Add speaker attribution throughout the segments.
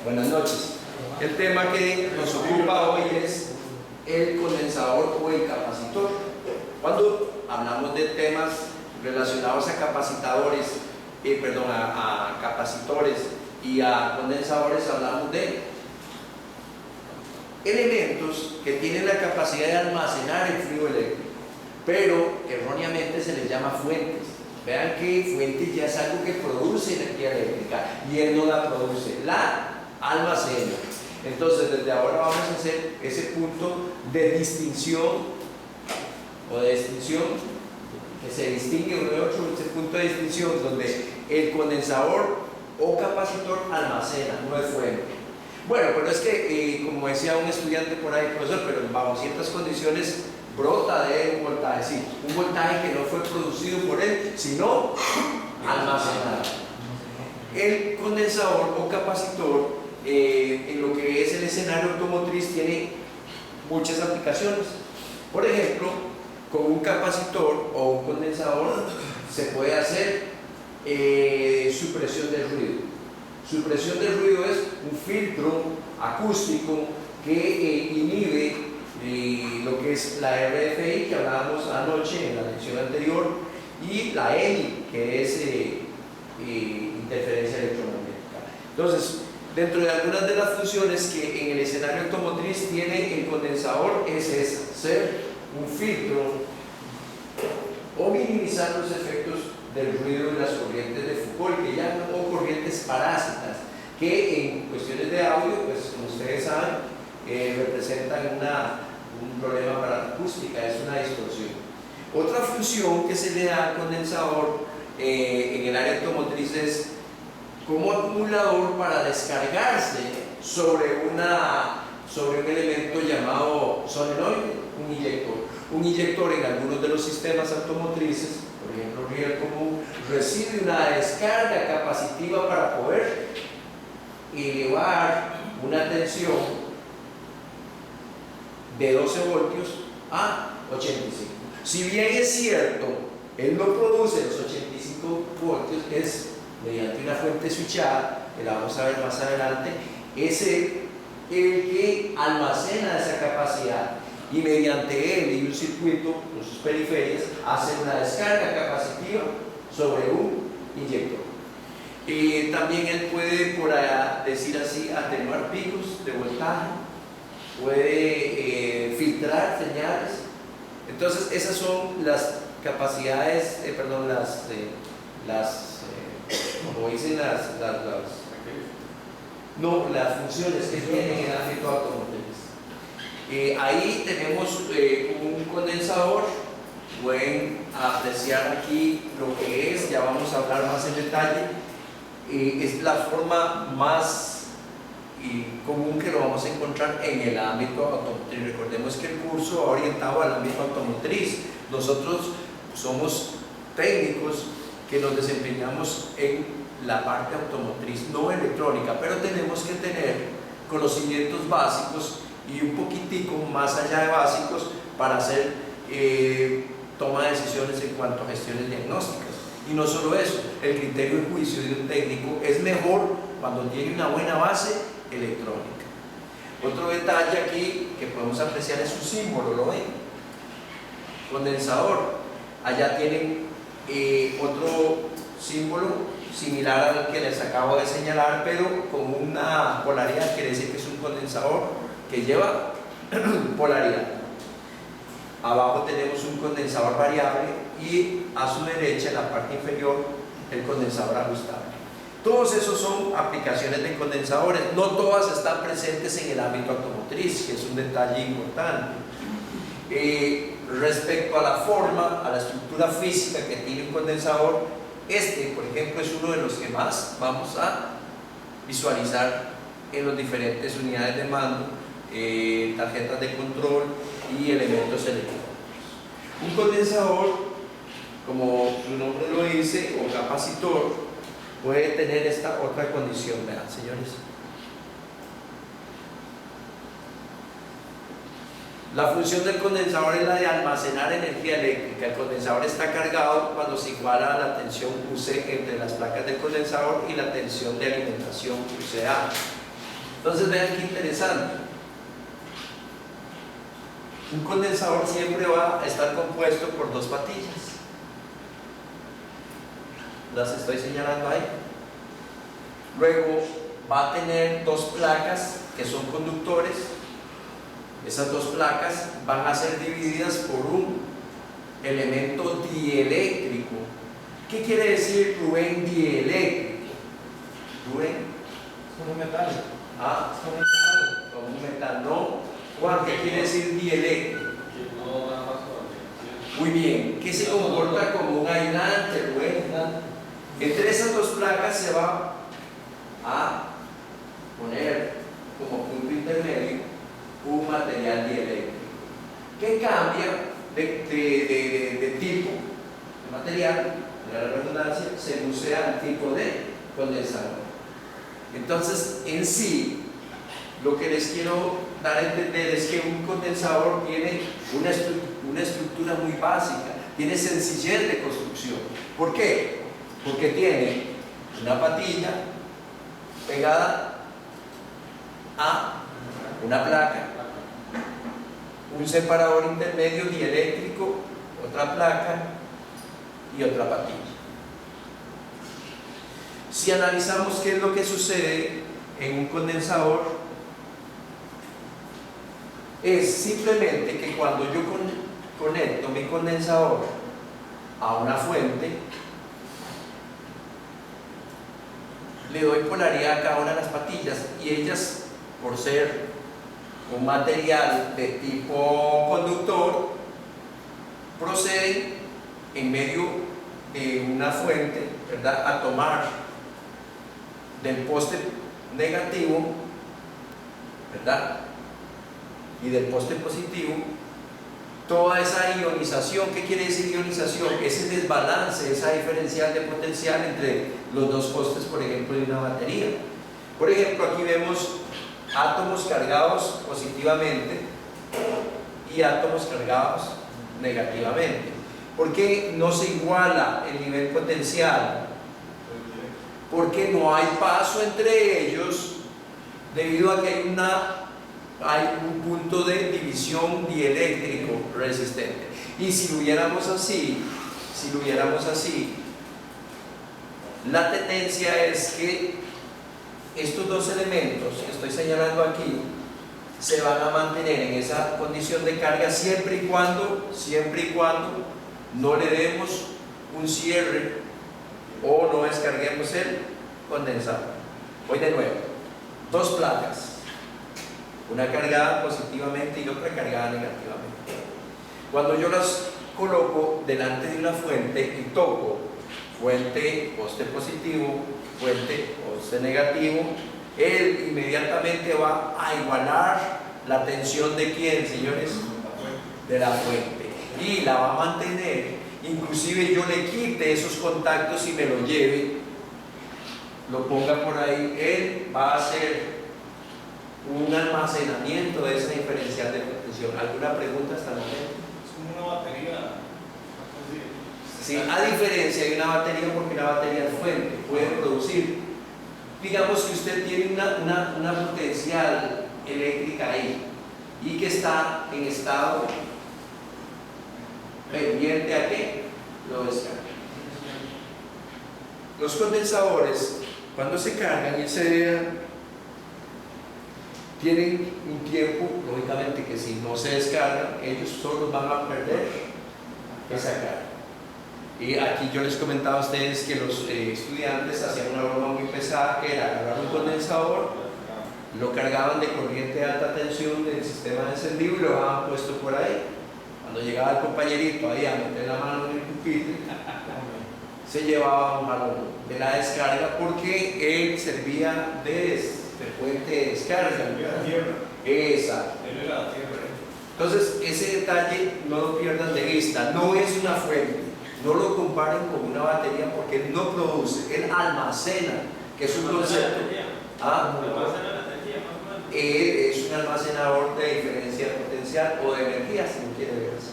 Speaker 1: Buenas noches. El tema que nos ocupa hoy es el condensador o el capacitor. Cuando hablamos de temas relacionados a capacitadores, a capacitores y a condensadores, hablamos de elementos que tienen la capacidad de almacenar el fluido eléctrico, pero erróneamente se les llama fuentes. Vean que fuente ya es algo que produce energía eléctrica y él no la produce, la almacena. Entonces desde ahora vamos a hacer ese punto de distinción o de distinción que se distingue uno de otro, ese punto de distinción donde el condensador o capacitor almacena, no es fuente. Bueno, pero es que como decía un estudiante por ahí, profesor, pero bajo ciertas condiciones brota de un voltaje, sí, un voltaje que no fue producido por él, sino almacenado. El condensador o capacitor, en lo que es el escenario automotriz, tiene muchas aplicaciones. Por ejemplo, con un capacitor o un condensador se puede hacer supresión del ruido. Supresión del ruido es un filtro acústico que inhibe lo que es la RFI que hablábamos anoche en la lección anterior y la EMI, que es interferencia electromagnética. Entonces, dentro de algunas de las funciones que en el escenario automotriz tiene el condensador es esa, ser un filtro o minimizar los efectos del ruido de las corrientes de Foucault, que llaman o corrientes parásitas, que en cuestiones de audio, pues como ustedes saben, representan un problema para la acústica, es una distorsión. Otra función que se le da al condensador en el área automotriz es como acumulador para descargarse sobre un elemento llamado solenoide, un inyector. Un inyector en algunos de los sistemas automotrices, por ejemplo riel común, recibe una descarga capacitiva para poder elevar una tensión de 12 voltios a 85. Si bien es cierto, él no produce los 85 voltios, es mediante una fuente switchada, que la vamos a ver más adelante, es el que almacena esa capacidad y mediante él y un circuito con sus periferias hace una descarga capacitiva sobre un inyector. También él puede, por decir así, atenuar picos de voltaje, puede filtrar señales. Entonces esas son las capacidades, como dicen las funciones que tiene en el ámbito automotriz. Ahí tenemos un condensador. Pueden apreciar aquí lo que es, ya vamos a hablar más en detalle. Es la forma más común que lo vamos a encontrar en el ámbito automotriz. Recordemos que el curso va orientado al ámbito automotriz. Nosotros somos técnicos que nos desempeñamos en la parte automotriz, no electrónica, pero tenemos que tener conocimientos básicos y un poquitico más allá de básicos para hacer toma de decisiones en cuanto a gestiones diagnósticas. Y no solo eso, el criterio de juicio de un técnico es mejor cuando tiene una buena base electrónica. Otro detalle aquí que podemos apreciar es su símbolo, ¿lo ven? Condensador. Allá tienen otro símbolo similar al que les acabo de señalar, pero con una polaridad, quiere decir que es un condensador que lleva polaridad. Abajo tenemos un condensador variable y a su derecha, en la parte inferior, el condensador ajustable. Todos esos son aplicaciones de condensadores, no todas están presentes en el ámbito automotriz, que es un detalle importante. Respecto a la forma, a la estructura física que tiene un condensador, por ejemplo, es uno de los que más vamos a visualizar en las diferentes unidades de mando, tarjetas de control y elementos electrónicos. Un condensador, como su nombre lo dice, o capacitor, puede tener esta otra condición. Vean, señores. La función del condensador es la de almacenar energía eléctrica. El condensador está cargado cuando se iguala la tensión UC entre las placas del condensador y la tensión de alimentación UCA. Entonces vean qué interesante. Un condensador siempre va a estar compuesto por dos patillas. Las estoy señalando ahí. Luego va a tener dos placas que son conductores. Esas dos placas van a ser divididas por un elemento dieléctrico. ¿Qué quiere decir, Rubén, dieléctrico? Rubén.
Speaker 2: Como un metal.
Speaker 1: Ah,
Speaker 2: Como un metal.
Speaker 1: como un metal, ¿no? Juan, ¿qué quiere decir dieléctrico?
Speaker 3: No da más corriente.
Speaker 1: Muy bien, ¿qué se comporta como un aislante, Rubén? Entre esas dos placas se va a poner como punto intermedio un material dieléctrico que cambia de tipo de material, de la redundancia, según sea el tipo de condensador. Entonces, en sí, lo que les quiero dar a entender es que un condensador tiene una estructura muy básica, tiene sencillez de construcción. ¿Por qué? Porque tiene una patilla pegada a una placa, un separador intermedio dieléctrico, otra placa y otra patilla. Si analizamos qué es lo que sucede en un condensador, es simplemente que cuando yo conecto mi condensador a una fuente, le doy polaridad a cada una de las patillas y ellas, por ser un material de tipo conductor, proceden en medio de una fuente, ¿verdad?, a tomar del poste negativo, ¿verdad?, y del poste positivo toda esa ionización. ¿Qué quiere decir ionización? Ese desbalance, esa diferencial de potencial entre los dos postes, por ejemplo, de una batería. Por ejemplo, aquí vemos átomos cargados positivamente y átomos cargados negativamente. ¿Por qué no se iguala el nivel potencial? Porque no hay paso entre ellos, debido a que hay un punto de división dieléctrico resistente. Y si lo hubiéramos así, la tendencia es que estos dos elementos que estoy señalando aquí se van a mantener en esa condición de carga siempre y cuando no le demos un cierre o no descarguemos el condensador. Voy de nuevo. Dos placas, una cargada positivamente y otra cargada negativamente. Cuando yo las coloco delante de una fuente y toco fuente, poste positivo, fuente, poste negativo, él inmediatamente va a igualar la tensión de ¿quién, señores? De la fuente, y la va a mantener. Inclusive yo le quite esos contactos y me lo lleve, lo ponga por ahí, él va a hacer un almacenamiento de esa diferencial de potencial. ¿Alguna pregunta hasta el momento?
Speaker 3: Es como una batería.
Speaker 1: Sí, a diferencia de una batería, porque una batería es fuente, puede producir. Digamos que usted tiene una potencial eléctrica ahí y que está en estado pendiente a que lo descargue. Los condensadores, cuando se cargan y se tienen un tiempo, lógicamente, que si no se descargan, ellos solos van a perder esa carga. Y aquí yo les comentaba a ustedes que los estudiantes hacían una broma muy pesada, que era agarrar un condensador, lo cargaban de corriente de alta tensión del sistema de encendido y lo dejaban puesto por ahí. Cuando llegaba el compañerito ahí a meter la mano en el pupitre, se llevaba un jalón de la descarga, porque él servía de fuente de descarga. Exacto. Entonces, ese detalle no lo pierdan de vista. No es una fuente. No lo comparen con una batería, porque él no produce, él almacena, que es un concepto. Él es un almacenador de diferencia de potencial o de energía, si no quiere ver así.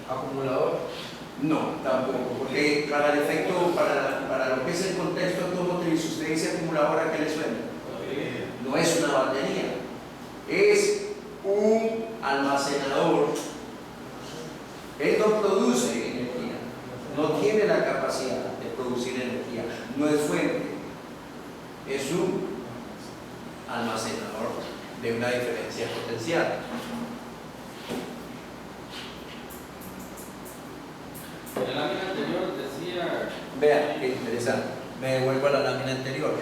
Speaker 2: Acumulador.
Speaker 1: No, tampoco, porque para el efecto, para lo que es el contexto automotriz, usted dice acumulador acumulador a qué le suena? No es una batería, es un almacenador. Él no produce energía, no tiene la capacidad de producir energía, no es fuente, es un almacenador de una diferencia potencial.
Speaker 3: En la lámina anterior decía.
Speaker 1: Vean, qué interesante. Me devuelvo a la lámina anterior.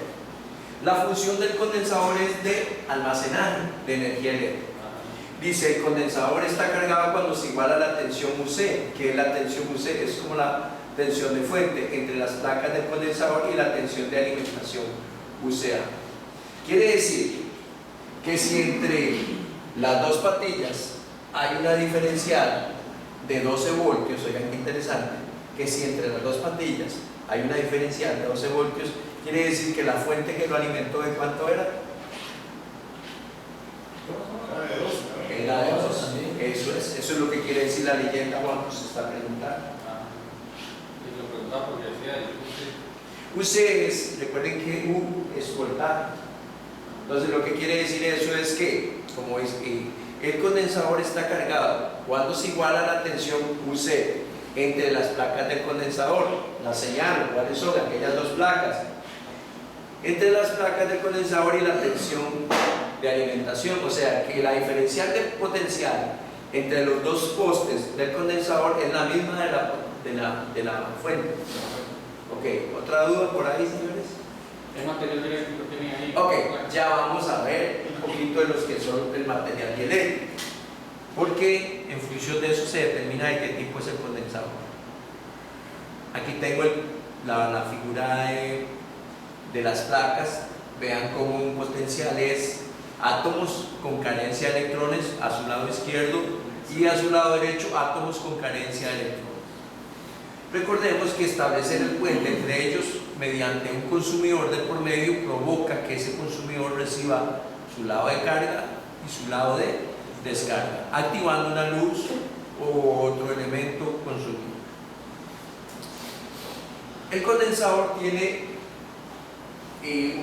Speaker 1: La función del condensador es de almacenar de energía eléctrica. Dice, el condensador está cargado cuando se iguala la tensión UC, que es la tensión UC, es como la tensión de fuente entre las placas del condensador y la tensión de alimentación UCA. Quiere decir que si entre las dos patillas hay una diferencial de 12 voltios, oigan qué interesante, que si entre las dos patillas hay una diferencial de 12 voltios, quiere decir que la fuente que lo alimentó, ¿de cuánto era? Era de 2. Eso es lo que quiere decir la leyenda, Juan, pues se está preguntando.
Speaker 3: Y lo preguntaba porque decía.
Speaker 1: UC es, recuerden que U es voltaje. Entonces lo que quiere decir eso es que, como es que el condensador está cargado, cuando se iguala la tensión UC entre las placas del condensador, la señalo, ¿cuáles son? Aquellas dos placas. Entre las placas del condensador y la tensión de alimentación, o sea que la diferencial de potencial entre los dos postes del condensador es la misma de la fuente. Ok, ¿otra duda por ahí, señores?
Speaker 3: El material eléctrico tiene ahí.
Speaker 1: Ok, ya vamos a ver un poquito de los que son el material dieléctrico, porque en función de eso se determina de qué tipo es el condensador. Aquí tengo la figura de las placas. Vean cómo un potencial es átomos con carencia de electrones a su lado izquierdo y a su lado derecho átomos con carencia de electrones. Recordemos que establecer el puente entre ellos mediante un consumidor de por medio provoca que ese consumidor reciba su lado de carga y su lado de descarga, activando una luz o otro elemento consumido. El condensador tiene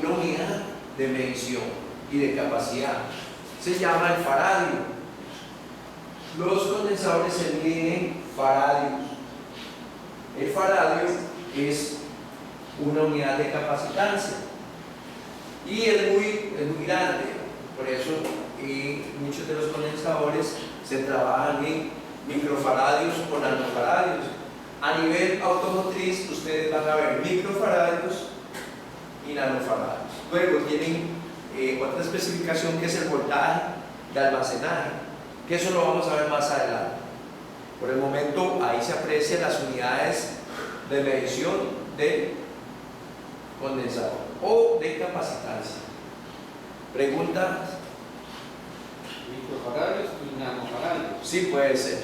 Speaker 1: una unidad de medición y de capacidad, se llama el faradio. Los condensadores se miden en faradios. El faradio es una unidad de capacitancia y es muy grande, por eso muchos de los condensadores se trabajan en microfaradios o nanofaradios. A nivel automotriz ustedes van a ver microfaradios y nanofaradios. Luego tienen otra especificación que es el voltaje de almacenaje, que eso lo vamos a ver más adelante. Por el momento ahí se aprecian las unidades de medición del condensador o de capacitancia. ¿Preguntas?
Speaker 3: Microfaradios y nanofaradios.
Speaker 1: Sí, puede ser.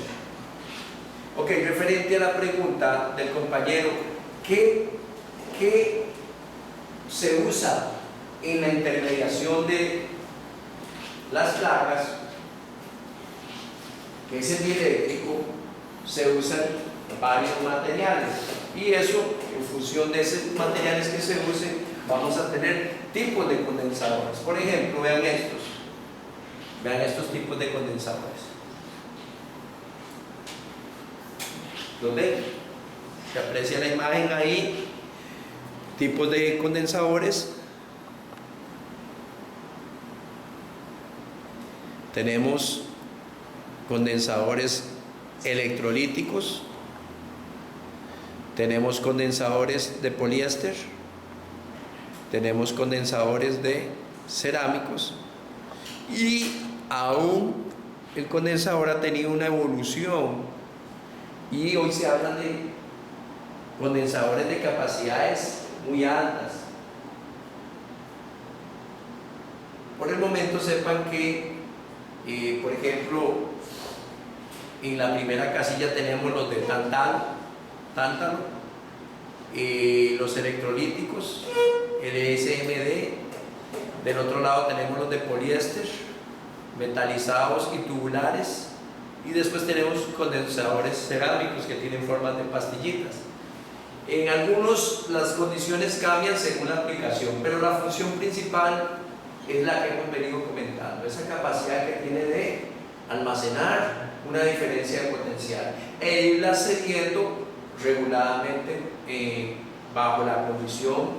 Speaker 1: Ok, referente a la pregunta del compañero, ¿qué se usa en la intermediación de las placas? Que es el dieléctrico. Se usan varios materiales y eso, en función de esos materiales que se usen, vamos a tener tipos de condensadores. Por ejemplo, vean estos tipos de condensadores. ¿Los ven? Se aprecia la imagen ahí. Tipos de condensadores. Tenemos condensadores electrolíticos, tenemos condensadores de poliéster, tenemos condensadores de cerámicos y aún el condensador ha tenido una evolución y hoy se habla de condensadores de capacidades muy altas. Por el momento sepan que por ejemplo, en la primera casilla tenemos los de tántalo, los electrolíticos, el SMD. Del otro lado tenemos los de poliéster, metalizados y tubulares. Y después tenemos condensadores cerámicos que tienen formas de pastillitas. En algunos las condiciones cambian según la aplicación, pero la función principal es la que hemos venido comentando, esa capacidad que tiene de almacenar una diferencia de potencial e irla cediendo reguladamente bajo la condición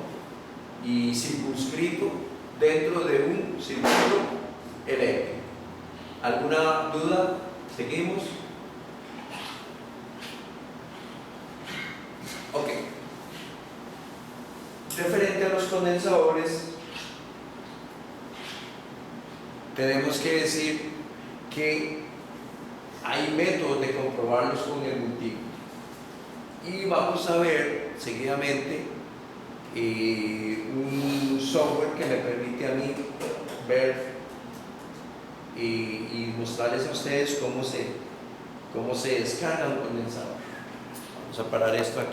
Speaker 1: y circunscrito dentro de un circuito eléctrico. ¿Alguna duda? ¿Seguimos? Ok. Referente a los condensadores, tenemos que decir que hay métodos de comprobarlos con el multímetro. Y vamos a ver seguidamente un software que me permite a mí ver y mostrarles a ustedes cómo se descarga un condensador. Vamos a parar esto aquí.